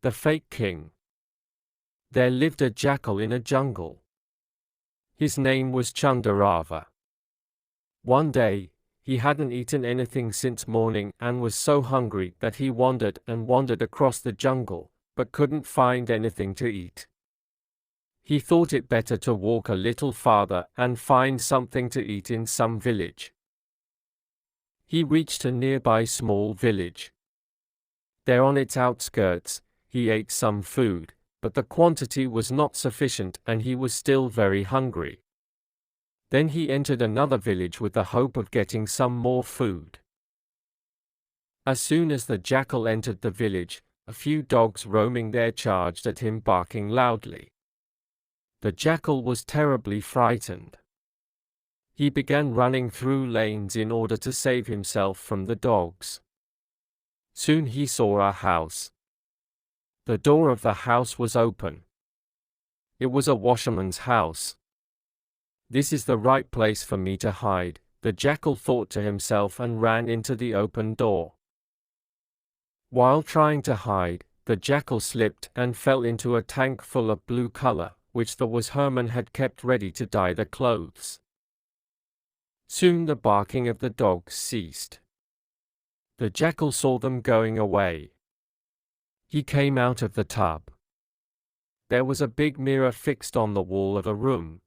The fake king. There lived a jackal in a jungle. His name was Chandarava. One day, he hadn't eaten anything since morning and was so hungry that he wandered and wandered across the jungle, but couldn't find anything to eat. He thought it better to walk a little farther and find something to eat in some village. He reached a nearby small village. There on its outskirts, he ate some food, but the quantity was not sufficient and he was still very hungry. Then he entered another village with the hope of getting some more food. As soon as the jackal entered the village, a few dogs roaming there charged at him, barking loudly. The jackal was terribly frightened. He began running through lanes in order to save himself from the dogs. Soon he saw a house. The door of the house was open. It was a washerman's house. "This is the right place for me to hide," the jackal thought to himself and ran into the open door. While trying to hide, the jackal slipped and fell into a tank full of blue color, which the washerman had kept ready to dye the clothes. Soon the barking of the dogs ceased. The jackal saw them going away. He came out of the tub. There was a big mirror fixed on the wall of a room.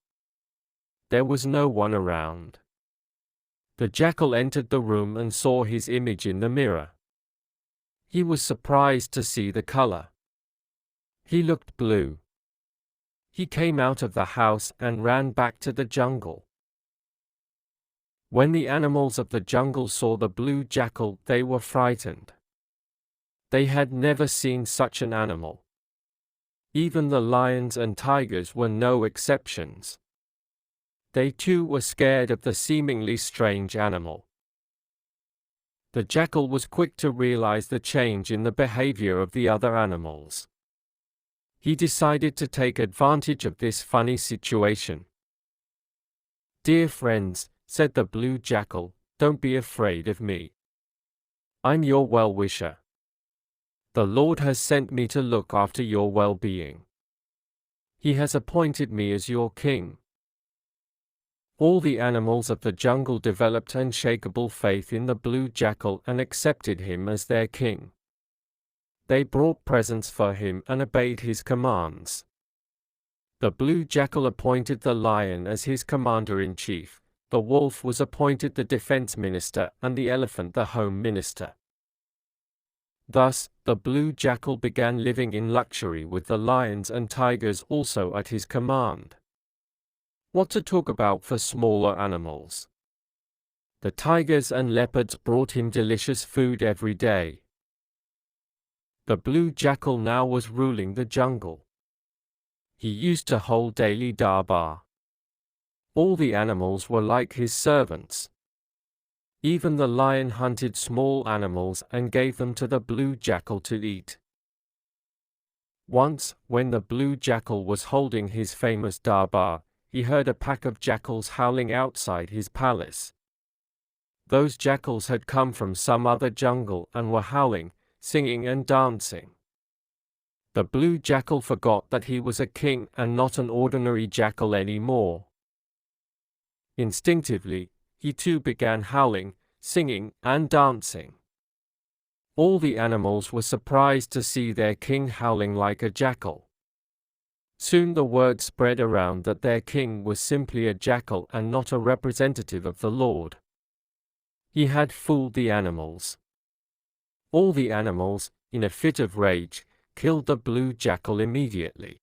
There was no one around. The jackal entered the room and saw his image in the mirror. He was surprised to see the color. He looked blue. He came out of the house and ran back to the jungle. When the animals of the jungle saw the blue jackal, they were frightened. They had never seen such an animal. Even the lions and tigers were no exceptions. They too were scared of the seemingly strange animal. The jackal was quick to realize the change in the behavior of the other animals. He decided to take advantage of this funny situation. "Dear friends," said the blue jackal, "don't be afraid of me. I'm your well-wisher. The Lord has sent me to look after your well-being. He has appointed me as your king." All the animals of the jungle developed unshakable faith in the blue jackal and accepted him as their king. They brought presents for him and obeyed his commands. The blue jackal appointed the lion as his commander-in-chief, the wolf was appointed the defense minister, and the elephant the home minister. Thus, the blue jackal began living in luxury with the lions and tigers also at his command. What to talk about for smaller animals? The tigers and leopards brought him delicious food every day. The blue jackal now was ruling the jungle. He used to hold daily darbar. All the animals were like his servants. Even the lion hunted small animals and gave them to the blue jackal to eat. Once, when the blue jackal was holding his famous darbar, he heard a pack of jackals howling outside his palace. Those jackals had come from some other jungle and were howling, singing and dancing. The blue jackal forgot that he was a king and not an ordinary jackal anymore. Instinctively, he too began howling, singing, and dancing. All the animals were surprised to see their king howling like a jackal. Soon the word spread around that their king was simply a jackal and not a representative of the Lord. He had fooled the animals. All the animals, in a fit of rage, killed the blue jackal immediately.